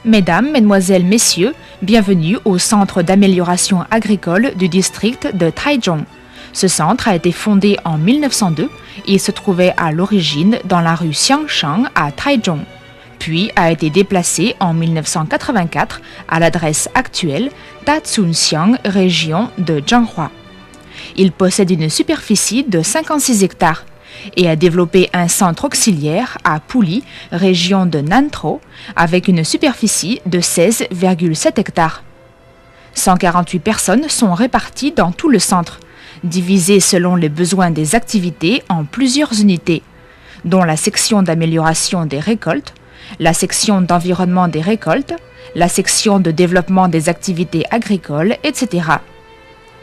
Mesdames, Mesdemoiselles, Messieurs, bienvenue au Centre d'amélioration agricole du district de Taichung. Ce centre a été fondé en 1902 et se trouvait à l'origine dans la rue Xiangsheng à Taichung, puis a été déplacé en 1984 à l'adresse actuelle Dazhunxiang, région de Zhanghua. Il possède une superficie de 56 hectares et a développé un centre auxiliaire à Puli, région de Nantou, avec une superficie de 16,7 hectares. 148 personnes sont réparties dans tout le centre, divisées selon les besoins des activités en plusieurs unités, dont la section d'amélioration des récoltes, la section d'environnement des récoltes, la section de développement des activités agricoles, etc.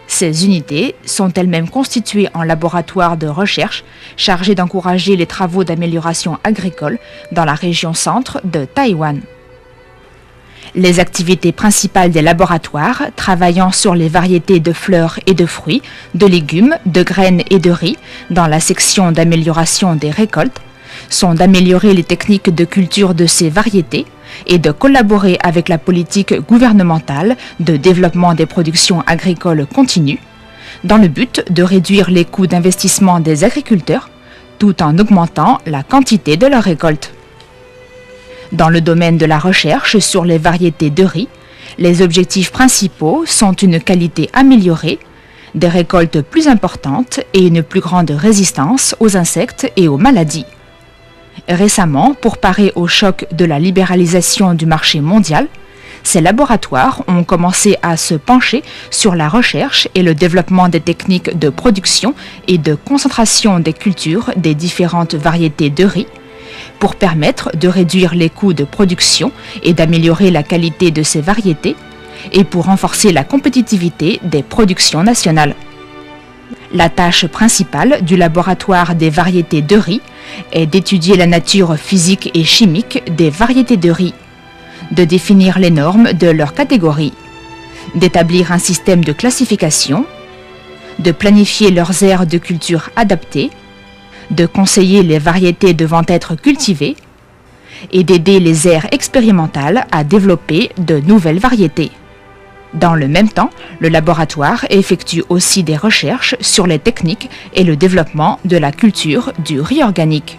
Ces unités sont elles-mêmes constituées en laboratoires de recherche chargés d'encourager les travaux d'amélioration agricole dans la région centre de Taïwan. Les activités principales des laboratoires, travaillant sur les variétés de fleurs et de fruits, de légumes, de graines et de riz dans la section d'amélioration des récoltes, sont d'améliorer les techniques de culture de ces variétés et de collaborer avec la politique gouvernementale de développement des productions agricoles continues, dans le but de réduire les coûts d'investissement des agriculteurs, tout en augmentant la quantité de leurs récoltes. Dans le domaine de la recherche sur les variétés de riz, les objectifs principaux sont une qualité améliorée, des récoltes plus importantes et une plus grande résistance aux insectes et aux maladies. Récemment, pour parer au choc de la libéralisation du marché mondial, ces laboratoires ont commencé à se pencher sur la recherche et le développement des techniques de production et de concentration des cultures des différentes variétés de riz, pour permettre de réduire les coûts de production et d'améliorer la qualité de ces variétés, et pour renforcer la compétitivité des productions nationales. La tâche principale du laboratoire des variétés de riz est d'étudier la nature physique et chimique des variétés de riz, de définir les normes de leur catégorie, d'établir un système de classification, de planifier leurs aires de culture adaptées, de conseiller les variétés devant être cultivées et d'aider les aires expérimentales à développer de nouvelles variétés. Dans le même temps, le laboratoire effectue aussi des recherches sur les techniques et le développement de la culture du riz organique.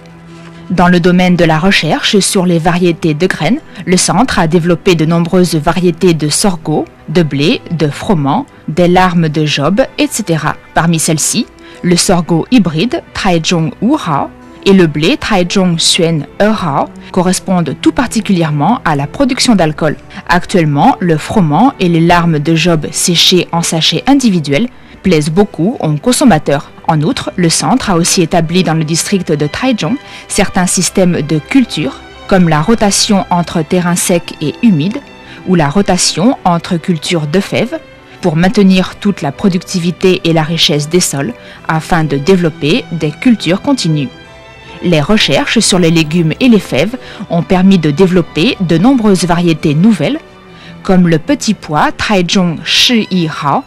Dans le domaine de la recherche sur les variétés de graines, le centre a développé de nombreuses variétés de sorgho, de blé, de froment, des larmes de job, etc. Parmi celles-ci, le sorgho hybride Taichung Wuhao et le blé Taichung Xuan Erhao correspondent tout particulièrement à la production d'alcool. Actuellement, le froment et les larmes de job séchées en sachets individuels plaisent beaucoup aux consommateurs. En outre, le centre a aussi établi dans le district de Taichung certains systèmes de culture, comme la rotation entre terrains secs et humides ou la rotation entre cultures de fèves, pour maintenir toute la productivité et la richesse des sols afin de développer des cultures continues. Les recherches sur les légumes et les fèves ont permis de développer de nombreuses variétés nouvelles, comme le petit pois Taichung Shi Yi Hao,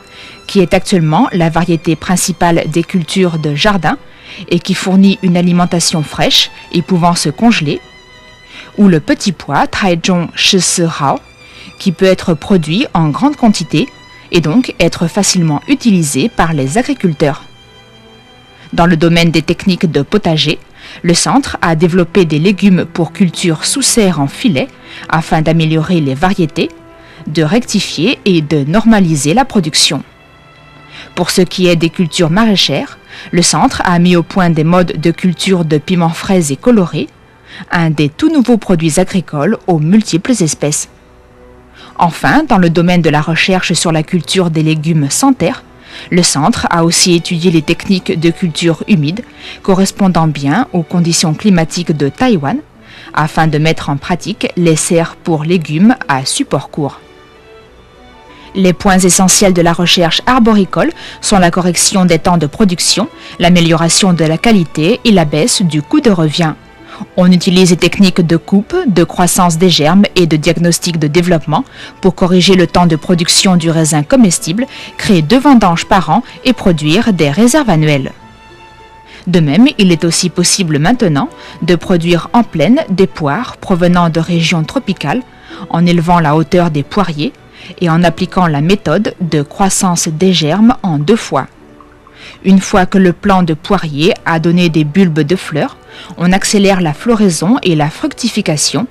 qui est actuellement la variété principale des cultures de jardin et qui fournit une alimentation fraîche et pouvant se congeler, ou le petit pois Taichung Shi Si Hao, qui peut être produit en grande quantité et donc être facilement utilisé par les agriculteurs. Dans le domaine des techniques de potager, le centre a développé des légumes pour culture sous serre en filet afin d'améliorer les variétés, de rectifier et de normaliser la production. Pour ce qui est des cultures maraîchères, le centre a mis au point des modes de culture de piments frais et colorés, un des tout nouveaux produits agricoles aux multiples espèces. Enfin, dans le domaine de la recherche sur la culture des légumes sans terre, le centre a aussi étudié les techniques de culture humide correspondant bien aux conditions climatiques de Taïwan, afin de mettre en pratique les serres pour légumes à support court. Les points essentiels de la recherche arboricole sont la correction des temps de production, l'amélioration de la qualité et la baisse du coût de revient. On utilise les techniques de coupe, de croissance des germes et de diagnostic de développement pour corriger le temps de production du raisin comestible, créer 2 vendanges par an et produire des réserves annuelles. De même, il est aussi possible maintenant de produire en plaine des poires provenant de régions tropicales en élevant la hauteur des poiriers et en appliquant la méthode de croissance des germes en 2 fois. Une fois que le plant de poirier a donné des bulbes de fleurs, on accélère la floraison et la fructification,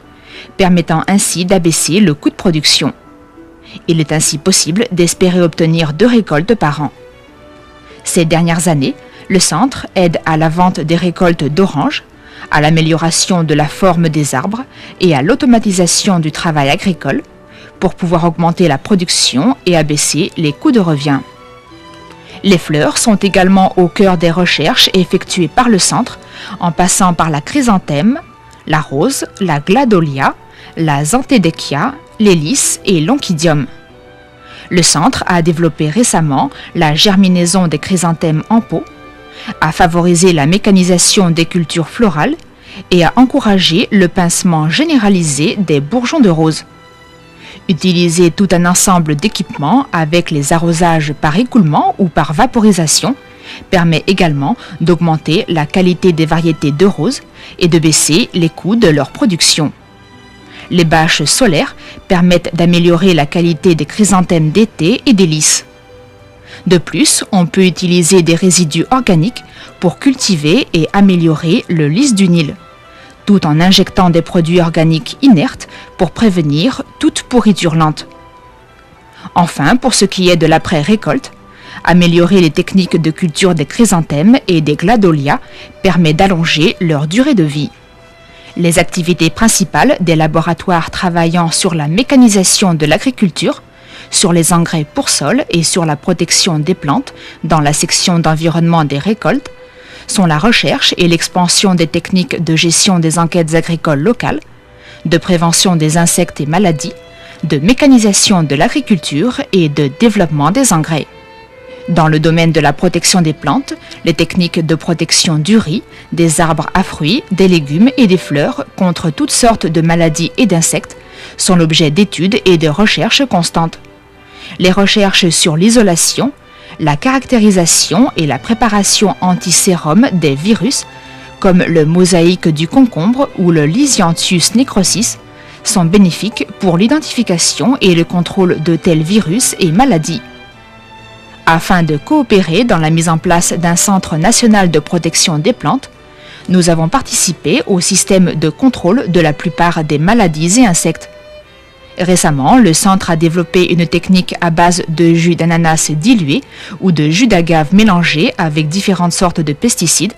permettant ainsi d'abaisser le coût de production. Il est ainsi possible d'espérer obtenir 2 récoltes par an. Ces dernières années, le centre aide à la vente des récoltes d'oranges, à l'amélioration de la forme des arbres et à l'automatisation du travail agricole pour pouvoir augmenter la production et abaisser les coûts de revient. Les fleurs sont également au cœur des recherches effectuées par le centre en passant par la chrysanthème, la rose, la gladolia, la xanthidechia, les lys et l'oncidium. Le centre a développé récemment la germinaison des chrysanthèmes en pot, a favorisé la mécanisation des cultures florales et a encouragé le pincement généralisé des bourgeons de rose. Utiliser tout un ensemble d'équipements avec les arrosages par écoulement ou par vaporisation permet également d'augmenter la qualité des variétés de roses et de baisser les coûts de leur production. Les bâches solaires permettent d'améliorer la qualité des chrysanthèmes d'été et des lys. De plus, on peut utiliser des résidus organiques pour cultiver et améliorer le lys du Nil, tout en injectant des produits organiques inertes pour prévenir toute pourriture lente. Enfin, pour ce qui est de l'après-récolte, améliorer les techniques de culture des chrysanthèmes et des gladolias permet d'allonger leur durée de vie. Les activités principales des laboratoires travaillant sur la mécanisation de l'agriculture, sur les engrais pour sol et sur la protection des plantes dans la section d'environnement des récoltes sont la recherche et l'expansion des techniques de gestion des enquêtes agricoles locales, de prévention des insectes et maladies, de mécanisation de l'agriculture et de développement des engrais. Dans le domaine de la protection des plantes, les techniques de protection du riz, des arbres à fruits, des légumes et des fleurs contre toutes sortes de maladies et d'insectes sont l'objet d'études et de recherches constantes. Les recherches sur l'isolation, la caractérisation et la préparation anti-sérum des virus, comme le mosaïque du concombre ou le Lisianthus necrosis, sont bénéfiques pour l'identification et le contrôle de tels virus et maladies. Afin de coopérer dans la mise en place d'un centre national de protection des plantes, nous avons participé au système de contrôle de la plupart des maladies et insectes. Récemment, le centre a développé une technique à base de jus d'ananas dilué ou de jus d'agave mélangé avec différentes sortes de pesticides,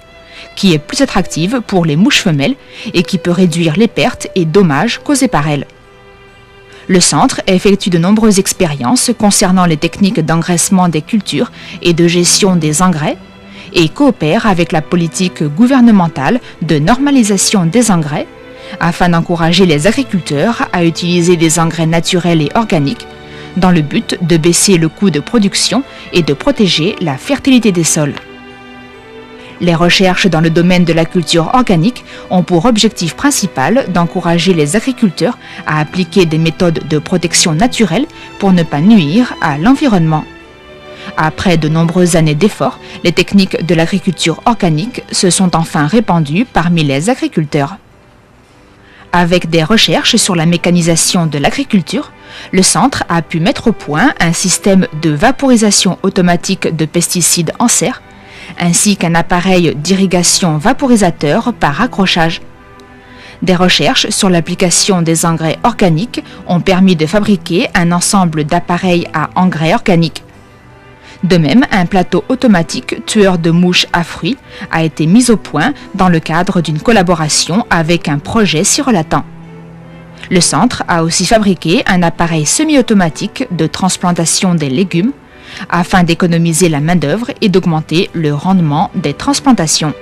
qui est plus attractive pour les mouches femelles et qui peut réduire les pertes et dommages causés par elles. Le centre effectue de nombreuses expériences concernant les techniques d'engraissement des cultures et de gestion des engrais et coopère avec la politique gouvernementale de normalisation des engrais afin d'encourager les agriculteurs à utiliser des engrais naturels et organiques dans le but de baisser le coût de production et de protéger la fertilité des sols. Les recherches dans le domaine de la culture organique ont pour objectif principal d'encourager les agriculteurs à appliquer des méthodes de protection naturelle pour ne pas nuire à l'environnement. Après de nombreuses années d'efforts, les techniques de l'agriculture organique se sont enfin répandues parmi les agriculteurs. Avec des recherches sur la mécanisation de l'agriculture, le centre a pu mettre au point un système de vaporisation automatique de pesticides en serre, ainsi qu'un appareil d'irrigation vaporisateur par accrochage. Des recherches sur l'application des engrais organiques ont permis de fabriquer un ensemble d'appareils à engrais organiques. De même, un plateau automatique tueur de mouches à fruits a été mis au point dans le cadre d'une collaboration avec un projet sirolatant. Le centre a aussi fabriqué un appareil semi-automatique de transplantation des légumes afin d'économiser la main-d'œuvre et d'augmenter le rendement des transplantations.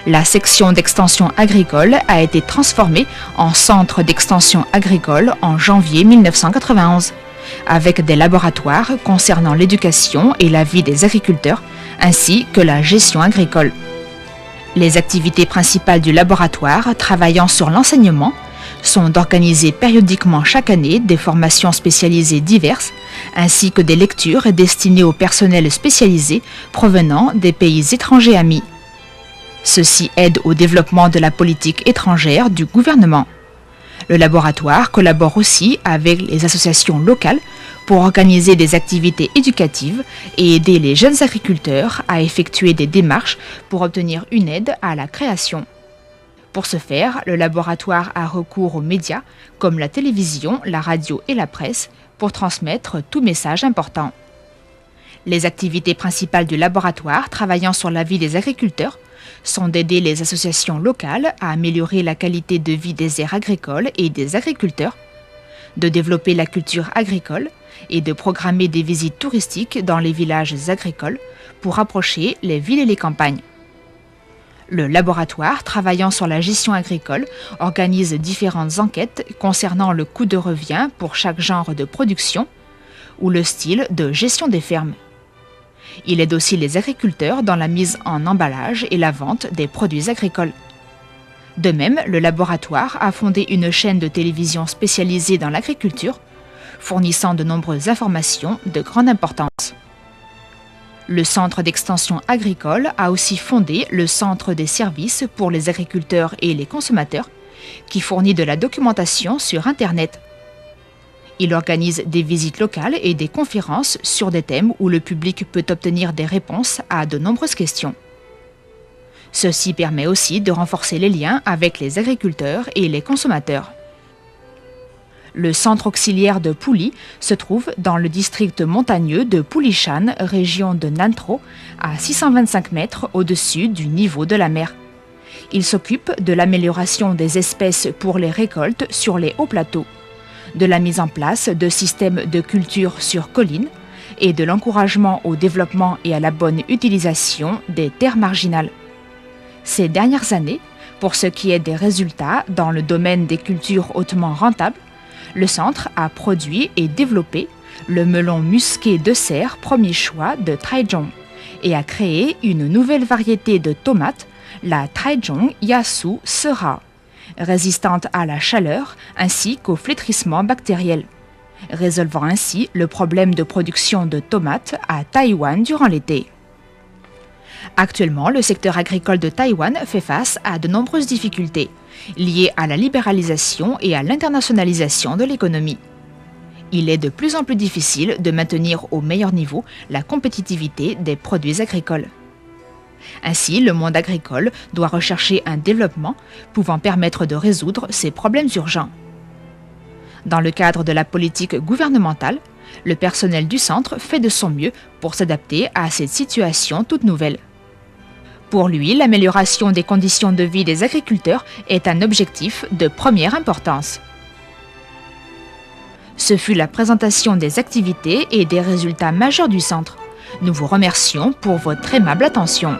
La section d'extension agricole a été transformée en centre d'extension agricole en janvier 1991, avec des laboratoires concernant l'éducation et la vie des agriculteurs, ainsi que la gestion agricole. Les activités principales du laboratoire travaillant sur l'enseignement sont d'organiser périodiquement chaque année des formations spécialisées diverses, ainsi que des lectures destinées au personnel spécialisé provenant des pays étrangers amis. Ceci aide au développement de la politique étrangère du gouvernement. Le laboratoire collabore aussi avec les associations locales pour organiser des activités éducatives et aider les jeunes agriculteurs à effectuer des démarches pour obtenir une aide à la création. Pour ce faire, le laboratoire a recours aux médias comme la télévision, la radio et la presse pour transmettre tout message important. Les activités principales du laboratoire travaillant sur la vie des agriculteurs sont d'aider les associations locales à améliorer la qualité de vie des aires agricoles et des agriculteurs, de développer la culture agricole et de programmer des visites touristiques dans les villages agricoles pour rapprocher les villes et les campagnes. Le laboratoire travaillant sur la gestion agricole organise différentes enquêtes concernant le coût de revient pour chaque genre de production ou le style de gestion des fermes. Il aide aussi les agriculteurs dans la mise en emballage et la vente des produits agricoles. De même, le laboratoire a fondé une chaîne de télévision spécialisée dans l'agriculture, fournissant de nombreuses informations de grande importance. Le Centre d'extension agricole a aussi fondé le Centre des services pour les agriculteurs et les consommateurs, qui fournit de la documentation sur Internet. Il organise des visites locales et des conférences sur des thèmes où le public peut obtenir des réponses à de nombreuses questions. Ceci permet aussi de renforcer les liens avec les agriculteurs et les consommateurs. Le centre auxiliaire de Puli se trouve dans le district montagneux de Pulishan, région de Nantro, à 625 mètres au-dessus du niveau de la mer. Il s'occupe de l'amélioration des espèces pour les récoltes sur les hauts plateaux, de la mise en place de systèmes de culture sur collines et de l'encouragement au développement et à la bonne utilisation des terres marginales. Ces dernières années, pour ce qui est des résultats dans le domaine des cultures hautement rentables, le centre a produit et développé le melon musqué de serre premier choix de Taichung et a créé une nouvelle variété de tomates, la Taichung Yasu Sera, résistante à la chaleur ainsi qu'au flétrissement bactériel, résolvant ainsi le problème de production de tomates à Taïwan durant l'été. Actuellement, le secteur agricole de Taïwan fait face à de nombreuses difficultés liées à la libéralisation et à l'internationalisation de l'économie. Il est de plus en plus difficile de maintenir au meilleur niveau la compétitivité des produits agricoles. Ainsi, le monde agricole doit rechercher un développement pouvant permettre de résoudre ces problèmes urgents. Dans le cadre de la politique gouvernementale, le personnel du centre fait de son mieux pour s'adapter à cette situation toute nouvelle. Pour lui, l'amélioration des conditions de vie des agriculteurs est un objectif de première importance. Ce fut la présentation des activités et des résultats majeurs du centre. Nous vous remercions pour votre aimable attention.